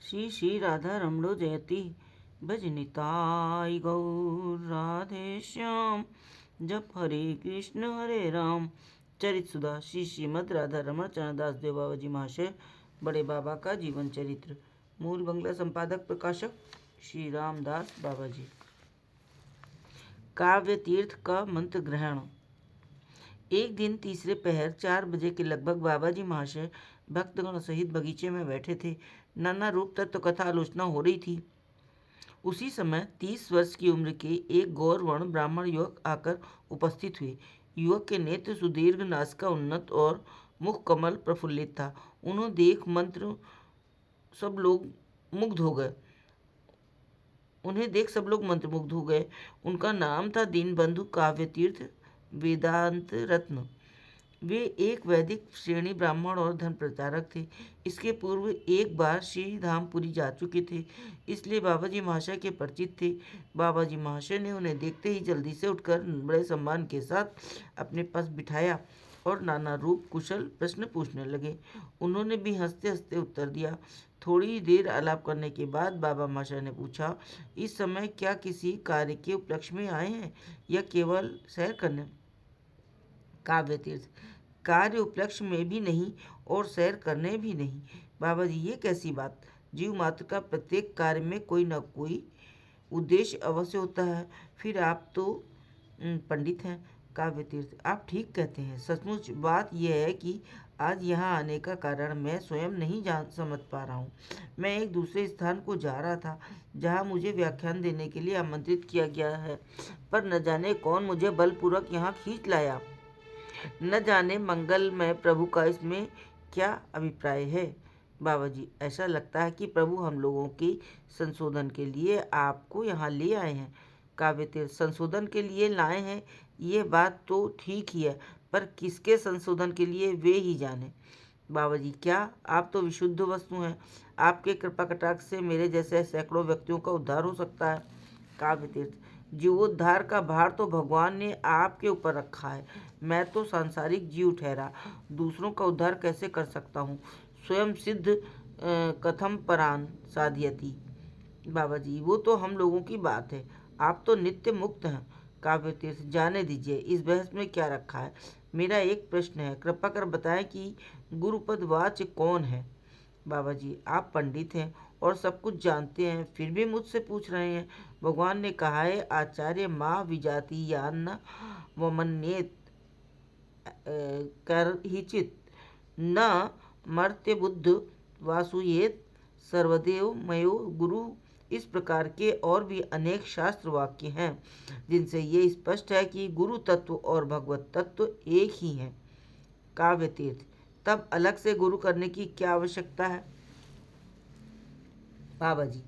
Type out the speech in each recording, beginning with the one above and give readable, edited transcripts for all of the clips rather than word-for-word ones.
श्री श्री राधा रमणो जयति भजनिताय गौर राधे श्याम। जप हरे राम। चरित सुधा श्री श्रीमद राधा रमण चरणदास देव बाबा जी महाशय बड़े बाबा का जीवन चरित्र। मूल बंगला संपादक प्रकाशक श्री रामदास बाबा जी। काव्य तीर्थ का मंत्र ग्रहण। एक दिन तीसरे पहर 4 बजे के लगभग बाबा जी महाशय भक्तगण सहित बगीचे में बैठे थे। नाना रूप तत्व कथा आलोचना हो रही थी। उसी समय 30 वर्ष की उम्र के एक गौरवर्ण ब्राह्मण युवक आकर उपस्थित हुए। युवक के नेत्र सुदीर्घ, नासिका उन्नत और मुख कमल प्रफुल्लित था। उन्हें देख सब लोग मंत्रमुग्ध हो गए। उनका नाम था दीनबंधु काव्य तीर्थ वेदांत रत्न। वे एक वैदिक श्रेणी ब्राह्मण और धर्म प्रचारक थे। इसके पूर्व एक बार श्री धामपुरी जा चुके थे, इसलिए बाबा जी महाशय के परिचित थे। बाबा जी महाशय ने उन्हें देखते ही जल्दी से उठकर बड़े सम्मान के साथ अपने पास बिठाया और नाना रूप कुशल प्रश्न पूछने लगे। उन्होंने भी हंसते हंसते उत्तर दिया। थोड़ी देर आलाप करने के बाद बाबा महाशय ने पूछा, इस समय क्या किसी कार्य के उपलक्ष्य में आए हैं या केवल सैर करने? काव्य तीर्थ: कार्य उपलक्ष्य में भी नहीं और सैर करने भी नहीं। बाबा जी, ये कैसी बात? जीव मात्र का प्रत्येक कार्य में कोई न कोई उद्देश्य अवश्य होता है। फिर आप तो पंडित हैं। काव्य तीर्थ: आप ठीक कहते हैं। सचमुच बात यह है कि आज यहाँ आने का कारण मैं स्वयं नहीं समझ पा रहा हूँ। मैं एक दूसरे स्थान को जा रहा था जहाँ मुझे व्याख्यान देने के लिए आमंत्रित किया गया है, पर न जाने कौन मुझे बलपूर्वक यहाँ खींच लाया। न जाने मंगलमय प्रभु का इसमें क्या अभिप्राय है। बाबा जी, ऐसा लगता है कि प्रभु हम लोगों के संशोधन के लिए आपको यहाँ ले आए हैं। काव्य तीर्थ: संशोधन के लिए लाए हैं, ये बात तो ठीक ही है, पर किसके संशोधन के लिए वे ही जाने। बाबा जी, क्या आप तो विशुद्ध वस्तु हैं। आपके कृपा कटाक्ष से मेरे जैसे सैकड़ों व्यक्तियों का उद्धार हो सकता है। काव्य तीर्थ: जीवोद्धार का भार तो भगवान ने आपके ऊपर रखा है। मैं तो सांसारिक जीव ठहरा, दूसरों का उद्धार कैसे कर सकता हूँ? स्वयं सिद्ध कथम परान साधयति। बाबा जी, वो तो हम लोगों की बात है, आप तो नित्य मुक्त हैं। काव्य तीर्थ: जाने दीजिए, इस बहस में क्या रखा है। मेरा एक प्रश्न है, कृपा कर बताएं कि गुरुपद वाच्य कौन है। बाबा जी, आप पंडित हैं और सब कुछ जानते हैं, फिर भी मुझसे पूछ रहे हैं। भगवान ने कहा है, आचार्य माँ विजातीयान्न वमन्येत कर ही चित न मर्त्य बुद्ध वासुयेत सर्वदेव मयो गुरु। इस प्रकार के और भी अनेक शास्त्र वाक्य हैं जिनसे ये स्पष्ट है कि गुरु तत्व और भगवत तत्व एक ही हैं। काव्य तीर्थ: तब अलग से गुरु करने की क्या आवश्यकता है? बाबा जी,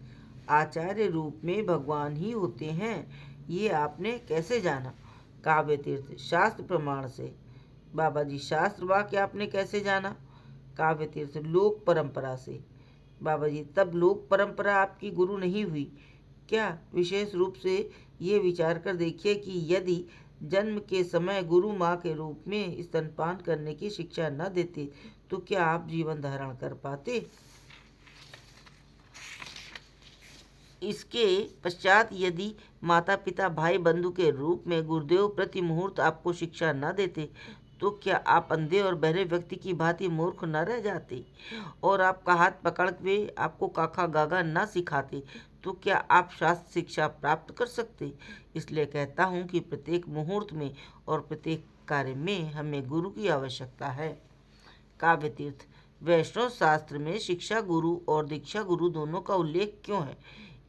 आचार्य रूप में भगवान ही होते हैं, ये आपने कैसे जाना? काव्य तीर्थ: शास्त्र प्रमाण से। बाबा जी, शास्त्र वाक्य आपने कैसे जाना? काव्य तीर्थ: लोक परंपरा से। बाबा जी, तब लोक परंपरा आपकी गुरु नहीं हुई क्या? विशेष रूप से ये विचार कर देखिए कि यदि जन्म के समय गुरु माँ के रूप में स्तनपान करने की शिक्षा न देते तो क्या आप जीवन धारण कर पाते? इसके पश्चात यदि माता पिता भाई बंधु के रूप में गुरुदेव प्रति मुहूर्त आपको शिक्षा न देते तो क्या आप अंधे और बहरे व्यक्ति की भांति मूर्ख न रह जाते? और आपका हाथ पकड़ के आपको काका गागा न सिखाते तो क्या आप शास्त्र शिक्षा प्राप्त कर सकते? इसलिए कहता हूँ कि प्रत्येक मुहूर्त में और प्रत्येक कार्य में हमें गुरु की आवश्यकता है। काव्य तीर्थ: वैष्णव शास्त्र में शिक्षा गुरु और दीक्षा गुरु दोनों का उल्लेख क्यों है?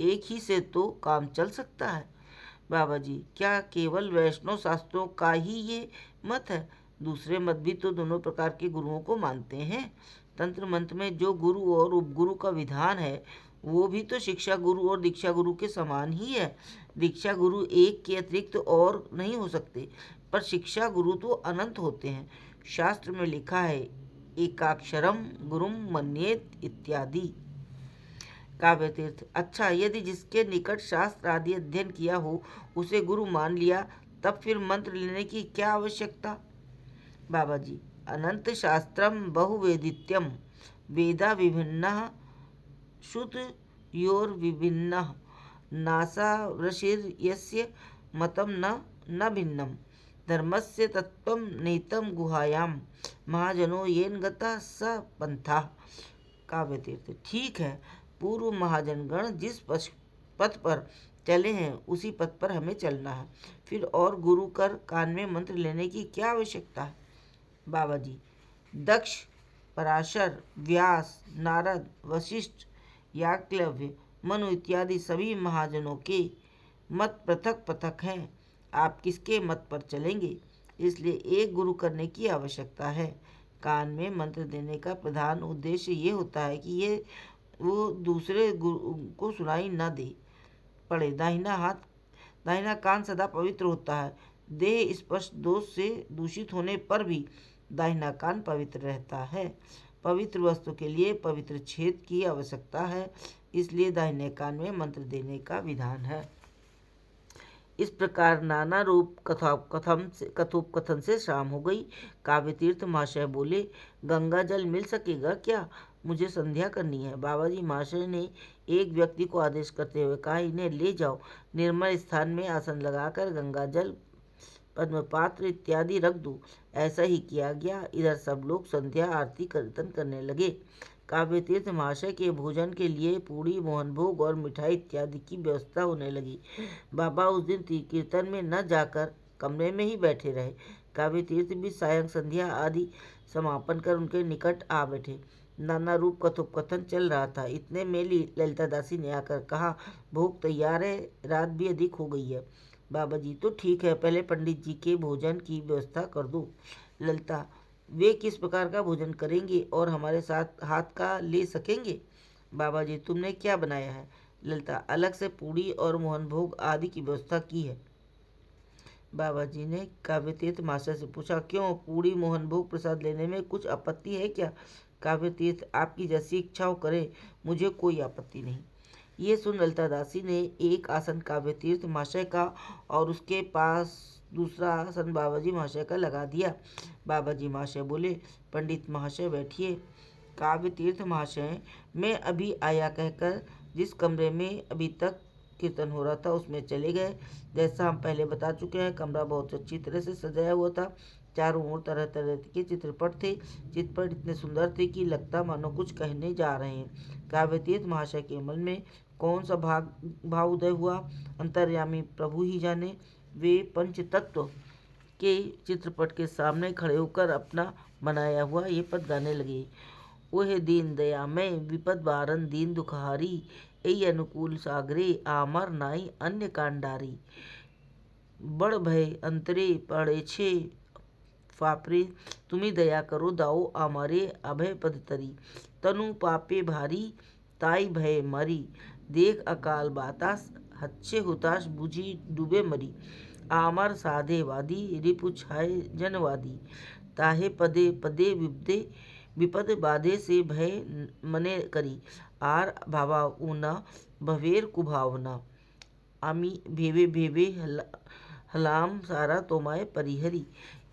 एक ही से तो काम चल सकता है। बाबा जी, क्या केवल वैष्णव शास्त्रों का ही ये मत है? दूसरे मत भी तो दोनों प्रकार के गुरुओं को मानते हैं। तंत्र मंत्र में जो गुरु और उपगुरु का विधान है वो भी तो शिक्षा गुरु और दीक्षा गुरु के समान ही है। दीक्षा गुरु एक के अतिरिक्त और नहीं हो सकते, पर शिक्षा गुरु तो अनंत होते हैं। शास्त्र में लिखा है, एकाक्षरम गुरुम मन्येत इत्यादि। काव्य तीर्थ: अच्छा, यदि जिसके निकट शास्त्र आदि अध्ययन किया हो उसे गुरु मान लिया, तब फिर मंत्र लेने की क्या आवश्यकता? बाबा जी, अनंत शास्त्रम बहुवेदित्यम वेदा विभिन्ना शुद्ध योर्विभिन्नः नासावृषिर्यस्य मतं न भिन्नम् धर्मस्य तत्त्वं नेतं गुहायां महाजनो येन गतः स पंथः। काव्य तीर्थ। ठीक है, पूर्व महाजनगण जिस पथ पर चले हैं उसी पथ पर हमें चलना है, फिर और गुरु कर कान में मंत्र लेने की क्या आवश्यकता है। बाबा जी, दक्ष, पराशर, व्यास, नारद, वशिष्ठ, याज्ञवल्क्य, मनु इत्यादि सभी महाजनों के मत पृथक पृथक हैं। आप किसके मत पर चलेंगे, इसलिए एक गुरु करने की आवश्यकता है। कान में मंत्र देने का प्रधान उद्देश्य ये होता है कि ये वो दूसरे गुरु को सुनाई न दे पड़े। दाहिना कान सदा पवित्र होता है। देह स्पर्श दोष से दूषित होने पर भी दाहिना कान पवित्र रहता है। पवित्र वस्तु के लिए पवित्र छेद की आवश्यकता है, इसलिए दाहिने कान में मंत्र देने का विधान है। इस प्रकार नाना रूप कथोपकथन से शाम हो गई। काव्य तीर्थ महाशय बोले, गंगा जल मिल सकेगा क्या? मुझे संध्या करनी है। बाबा जी महाशय ने एक व्यक्ति को आदेश करते हुए कहा, इन्हें ले जाओ। निर्मल स्थान में आसन लगाकर गंगा जल, पद्मपात्र इत्यादि रख दो। ऐसा ही किया गया। इधर सब लोग संध्या आरती कीर्तन करने लगे। काव्य तीर्थ महाशय के भोजन के लिए पूड़ी, मोहनभोग और मिठाई इत्यादि की व्यवस्था होने लगी। बाबा उस दिन कीर्तन में न जाकर कमरे में ही बैठे रहे। काव्य तीर्थ भी सायं संध्या आदि समापन कर उनके निकट आ बैठे। नाना रूप कथोपकथन चल रहा था। इतने में ललिता दासी ने आकर कहा, भोग तैयार है, रात भी अधिक हो गई है। बाबा जी, तो ठीक है, पहले पंडित जी के भोजन की व्यवस्था कर दो। ललिता, वे किस प्रकार का भोजन करेंगे और हमारे साथ हाथ का ले सकेंगे? बाबा जी, तुमने क्या बनाया है? ललिता, अलग से पूड़ी और मोहनभोग आदि की व्यवस्था की है। बाबा जी ने काव्य तीर्थ महाशय से पूछा, क्यों, पूड़ी मोहनभोग प्रसाद लेने में कुछ आपत्ति है क्या? काव्य तीर्थ, आपकी जैसी इच्छा हो करे, मुझे कोई आपत्ति नहीं। ये सुन ललिता दासी ने एक आसन काव्य तीर्थ महाशय का और उसके पास दूसरा आसन बाबा जी महाशय का लगा दिया। बाबा जी महाशय बोले, पंडित महाशय बैठिए। काव्य तीर्थ महाशय, मैं अभी आया कहकर जिस कमरे में अभी तक कीर्तन हो रहा था उसमें चले गए। जैसा हम पहले बता चुके हैं, कमरा बहुत अच्छी तरह से सजाया हुआ था। चारों ओर तरह तरह के चित्रपट थे। चित्रपट इतने सुंदर थे कि लगता मानो कुछ कहने जा रहे हैं। काव्य तीर्थ महाशय के मन में कौन सा भाव उदय हुआ, अंतर्यामी प्रभु ही जाने। वे पंच तत्व के चित्रपट के सामने खड़े होकर अपना बनाया हुआ ये पद गाने लगे। ओहे दीन दयामय विपद बारन दीन दुखहारी, ऐ अनुकूल सागरे आमर नाई अन्य कांडारी। बड़ भय अंतरे पड़े छे फापरे, तुम्ही दया करो दाओ आमारे अभय पद तरी। तनु पापे भारी ताई भय मरी, देख अकाल बातास हच्छे हुताश बुझी डूबे मरी। आमर साधे वादी रिपु छाए जनवादी, ताहे पदे पदे विपदे विपद बाधे से भय मने करी। आर भावा ऊना भवेर कुभावना, आमी भेवे भेवे हलाम सारा तोमाए परिहरी।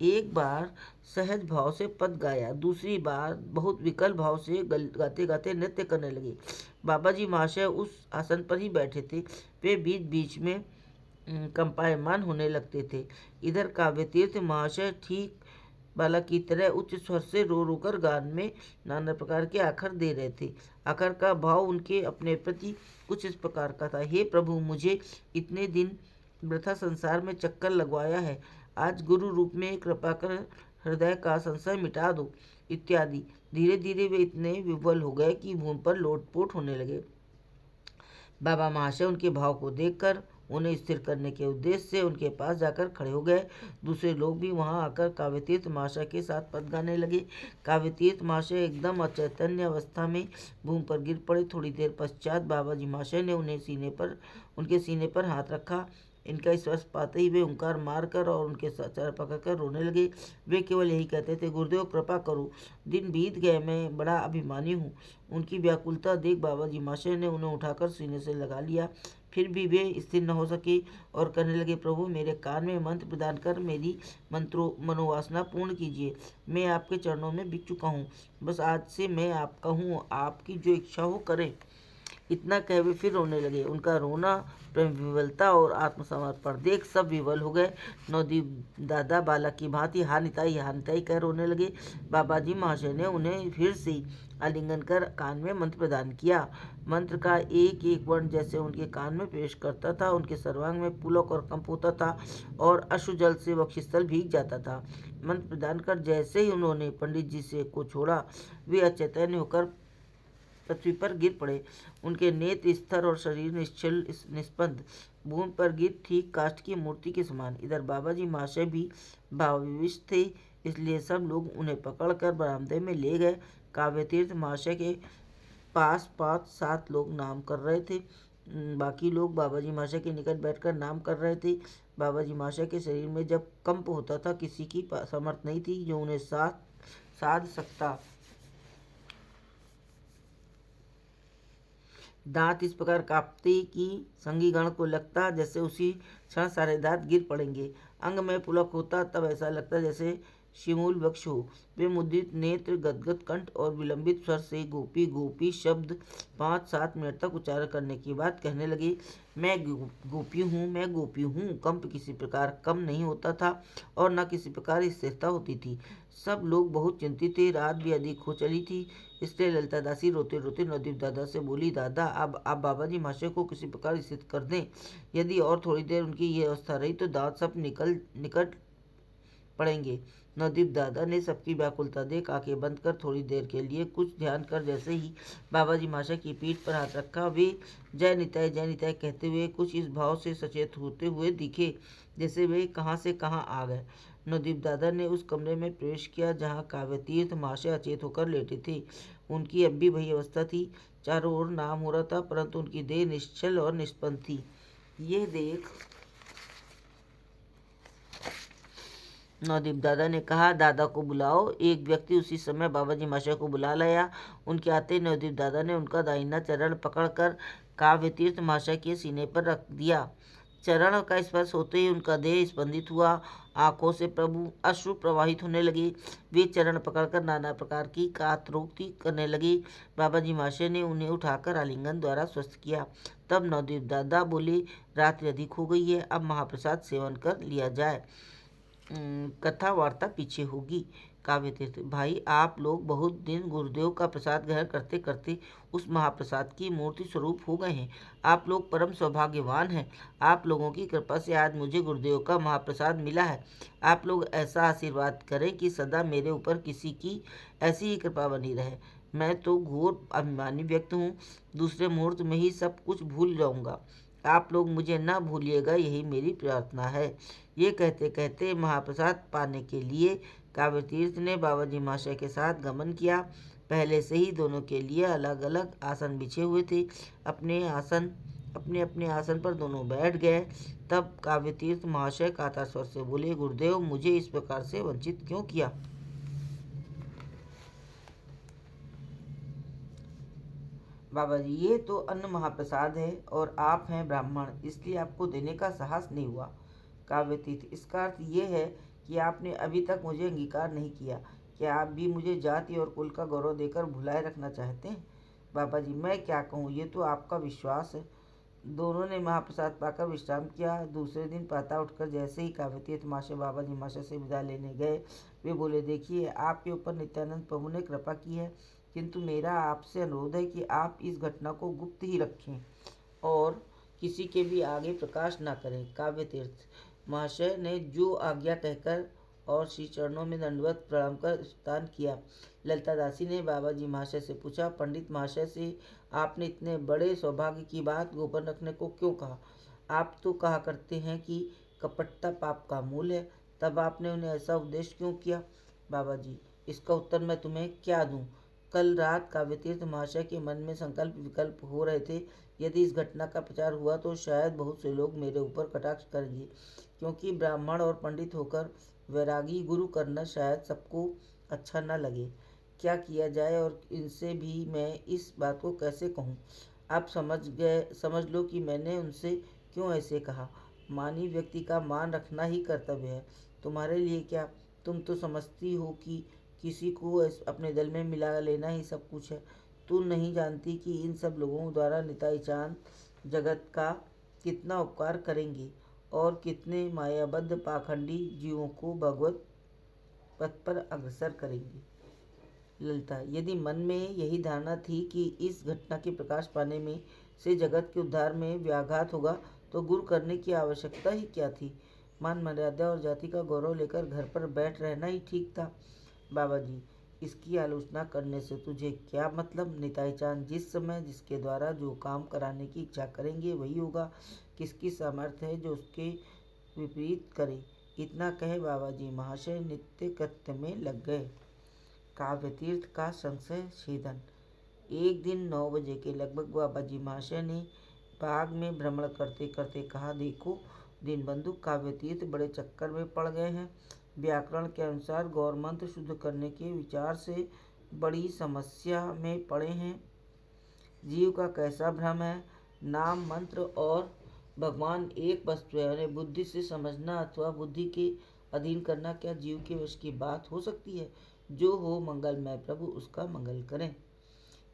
एक बार सहज भाव से पद गाया, दूसरी बार बहुत विकल भाव से गाते गाते नृत्य करने लगे। बाबा जी महाशय उस आसन पर ही बैठे थे। वे बीच बीच में कंपायमान होने लगते थे। इधर काव्य तीर्थ महाशय ठीक बालक की तरह उच्च स्वर से रो रो कर गान में नाना प्रकार के आखर दे रहे थे। आखर का भाव उनके अपने प्रति कुछ इस प्रकार का था, हे प्रभु, मुझे इतने दिन वृथा संसार में चक्कर लगवाया है, आज गुरु रूप में कृपा कर हृदय का संशय मिटा दो, इत्यादि। धीरे धीरे वे इतने विह्वल हो गए कि भूमि पर लोटपोट होने लगे। बाबा महाशय उनके भाव को देखकर उन्हें स्थिर करने के उद्देश्य से उनके पास जाकर खड़े हो गए। दूसरे लोग भी वहां आकर काव्यतीर्थ महाशय के साथ पद गाने लगे। काव्यतीर्थ महाशय एकदम अचैतन्य अवस्था में भूमि पर गिर पड़े। थोड़ी देर पश्चात बाबा जी महाशय ने उनके सीने पर हाथ रखा। इनका स्पर्श पाते ही वे ओंकार मारकर और उनके चरण पकड़कर रोने लगे। वे केवल यही कहते थे, गुरुदेव कृपा करो, दिन बीत गए, मैं बड़ा अभिमानी हूँ। उनकी व्याकुलता देख बाबा जी महाशय ने उन्हें उठाकर सीने से लगा लिया। फिर भी वे स्थिर न हो सके और कहने लगे, प्रभु, मेरे कान में मंत्र प्रदान कर मेरी मनोवासना पूर्ण कीजिए। मैं आपके चरणों में बिक चुका हूँ, बस आज से मैं आपका हूँ, आपकी जो इच्छा हो करें। इतना कह वे फिर रोने लगे। उनका रोना प्रेम विवलता और आत्मसमर्पण देख सब विवल हो गए। नवदीप दादा बालक की भांति हा निताई कह रोने लगे। बाबा जी महाशय ने उन्हें फिर से आलिंगन कर कान में मंत्र प्रदान किया। मंत्र का एक एक वर्ण जैसे उनके कान में प्रवेश करता था, उनके सर्वांग में पुलक और कंप होता था और अश्रु जल से वक्षस्थल भीग जाता था। मंत्र प्रदान कर जैसे ही उन्होंने पंडित जी से को छोड़ा, वे अचैतन्य होकर पृथ्वी पर गिर पड़े। उनके नेत्र स्थिर और शरीर निश्चल निस्पंद, भूमि पर गिर ठीक काष्ठ की मूर्ति के समान। इधर बाबा जी महाशय भी भावविवश थे, इसलिए सब लोग उन्हें पकड़कर बरामदे में ले गए। काव्यतीर्थ महाशय के पास 5-7 लोग नाम कर रहे थे। बाकी लोग बाबा जी महाशय के निकट बैठकर नाम कर रहे थे। बाबा जी महाशय के शरीर में जब कंप होता था, किसी की समर्थ नहीं थी जो उन्हें साध सकता। दांत इस प्रकार कांपते कि संगीगण को लगता जैसे उसी क्षण सारे दांत गिर पड़ेंगे। अंग में पुलक होता, तब ऐसा लगता जैसे शिमूल वृक्ष हो। वे मुद्रित नेत्र, गदगद कंठ और विलंबित स्वर से गोपी गोपी शब्द 5-7 मिनट तक उच्चारण करने के बाद कहने लगे, मैं गोपी हूँ, मैं गोपी हूँ। कंप किसी प्रकार कम नहीं होता था और न किसी प्रकार स्थिरता होती थी। सब लोग बहुत चिंतित थे। रात भी अधिक हो चली थी, इसलिए ललिता दासी रोते रोते नवदीप दादा से बोली, दादा अब आप बाबा जी महाशय को किसी प्रकार स्थित कर दें। यदि और थोड़ी देर उनकी ये अवस्था रही तो दांत सब निकट पड़ेंगे। नवदीप दादा ने सबकी व्याकुलता देख आंखें बंद कर थोड़ी देर के लिए कुछ ध्यान कर जैसे ही बाबा जी महाशय की पीठ पर हाथ रखा, वे जय निताय कहते हुए कुछ इस भाव से सचेत होते हुए दिखे जैसे वे कहाँ से कहाँ आ गए। नवदीप दादा ने उस कमरे में प्रवेश किया जहाँ काव्यतीर्थ महाशय अचेत होकर लेटे थे। उनकी अब भी वही अवस्था थी। चारों ओर नाम हो रहा था, परंतु उनकी देह निश्चल और निष्पन्न थी। यह देख नवदीप दादा ने कहा, दादा को बुलाओ। एक व्यक्ति उसी समय बाबा जी महाशय को बुला लाया। उनके आते नवदीप दादा ने उनका दाहिना चरण पकड़कर काव्यतीर्थ महाशय के सीने पर रख दिया। चरण का स्पर्श होते ही उनका देह स्पंदित हुआ। आंखों से प्रभु अश्रु प्रवाहित होने लगे। वे चरण पकड़कर नाना प्रकार की कातरोक्ति करने लगे। बाबा जी महाशय ने उन्हें उठाकर आलिंगन द्वारा स्वस्थ किया। तब नवदीप दादा बोले, रात्रि अधिक हो गई है, अब महाप्रसाद सेवन कर लिया जाए, कथा वार्ता पीछे होगी। काव्य तीर्थ, भाई आप लोग बहुत दिन गुरुदेव का प्रसाद ग्रहण करते करते उस महाप्रसाद की मूर्ति स्वरूप हो गए हैं। आप लोग परम सौभाग्यवान हैं। आप लोगों की कृपा से आज मुझे गुरुदेव का महाप्रसाद मिला है। आप लोग ऐसा आशीर्वाद करें कि सदा मेरे ऊपर किसी की ऐसी ही कृपा बनी रहे। मैं तो घोर अभिमानी व्यक्ति हूँ, दूसरे मुहूर्त में ही सब कुछ भूल जाऊँगा। आप लोग मुझे न भूलिएगा, यही मेरी प्रार्थना है। ये कहते कहते महाप्रसाद पाने के लिए काव्यतीर्थ ने बाबा जी महाशय के साथ गमन किया। पहले से ही दोनों के लिए अलग अलग आसन बिछे हुए थे। अपने अपने आसन पर दोनों बैठ गए। तब काव्यतीर्थ महाशय कातर स्वर से बोले, गुरुदेव मुझे इस प्रकार से वंचित क्यों किया? बाबा जी, ये तो अन्न महाप्रसाद है और आप हैं ब्राह्मण, इसलिए आपको देने का साहस नहीं हुआ। काव्यतीर्थ, इसका अर्थ ये है कि आपने अभी तक मुझे अंगीकार नहीं किया। क्या आप भी मुझे जाति और कुल का गौरव देकर भुलाए रखना चाहते हैं? बाबा जी, मैं क्या कहूँ, ये तो आपका विश्वास है। दोनों ने महाप्रसाद पाकर विश्राम किया। दूसरे दिन प्रातः उठकर जैसे ही काव्यतीर्थ महाशय बाबा जी महाशय से विदा लेने गए, वे बोले, देखिए आपके ऊपर नित्यानंद प्रभु ने कृपा की है, किंतु मेरा आपसे अनुरोध है कि आप इस घटना को गुप्त ही रखें और किसी के भी आगे प्रकाश न करें। काव्यतीर्थ महाशय ने जो आज्ञा कहकर और श्री चरणों में दंडवत प्रणाम कर स्नान किया। ललिता दासी ने बाबा जी महाशय से पूछा, पंडित महाशय से आपने इतने बड़े सौभाग्य की बात गोपन रखने को क्यों कहा? आप तो कहा करते हैं कि कपटता पाप का मूल है, तब आपने उन्हें ऐसा उपदेश क्यों किया? बाबा जी, इसका उत्तर मैं तुम्हें क्या दूं? कल रात काव्यतीर्थ महाशय के मन में संकल्प विकल्प हो रहे थे। यदि इस घटना का प्रचार हुआ तो शायद बहुत से लोग मेरे ऊपर कटाक्ष करेंगे, क्योंकि ब्राह्मण और पंडित होकर वैरागी गुरु करना शायद सबको अच्छा न लगे। क्या किया जाए और इनसे भी मैं इस बात को कैसे कहूँ? आप समझ लो कि मैंने उनसे क्यों ऐसे कहा। मानवीय व्यक्ति का मान रखना ही कर्तव्य है। तुम्हारे लिए क्या, तुम तो समझती हो कि किसी को अपने दल में मिला लेना ही सब कुछ है। तू नहीं जानती कि इन सब लोगों द्वारा निताई चांद जगत का कितना उपकार करेंगे और कितने मायाबद्ध पाखंडी जीवों को भगवत पथ पर अग्रसर करेंगे। ललिता, यदि मन में यही धारणा थी कि इस घटना के प्रकाश पाने में से जगत के उद्धार में व्याघात होगा तो गुरु करने की आवश्यकता ही क्या थी। मान मर्यादा और जाति का गौरव लेकर घर पर बैठ रहना ही ठीक था। बाबा जी, इसकी आलोचना करने से तुझे क्या मतलब। निताई चांद जिस समय जिसके द्वारा जो काम कराने की इच्छा करेंगे वही होगा। किसकी सामर्थ्य है जो उसके विपरीत करे। इतना कहे बाबा जी महाशय नित्य कृत्य में लग गए। काव्यतीर्थ का संशय छेदन। एक दिन 9 बजे के लगभग बाबा जी महाशय ने बाग में भ्रमण करते करते कहा, देखो दीनबंधु, काव्यतीर्थ बड़े चक्कर में पड़ गए हैं। व्याकरण के अनुसार गौर मंत्र शुद्ध करने के विचार से बड़ी समस्या में पड़े हैं। जीव का कैसा भ्रम है। नाम मंत्र और भगवान एक वस्तु है। उन्हें बुद्धि से समझना अथवा बुद्धि के अधीन करना क्या जीव के वश की बात हो सकती है। जो हो मंगलमय प्रभु उसका मंगल करें।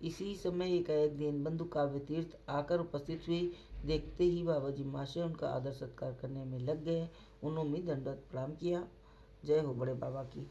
इसी समय एकाएक दीनबंधु काव्यतीर्थ आकर उपस्थित हुए। देखते ही बाबा जी महाशय उनका आदर सत्कार करने में लग गए। उन्होंने दंडवत प्रणाम किया। जय हो बड़े बाबा की।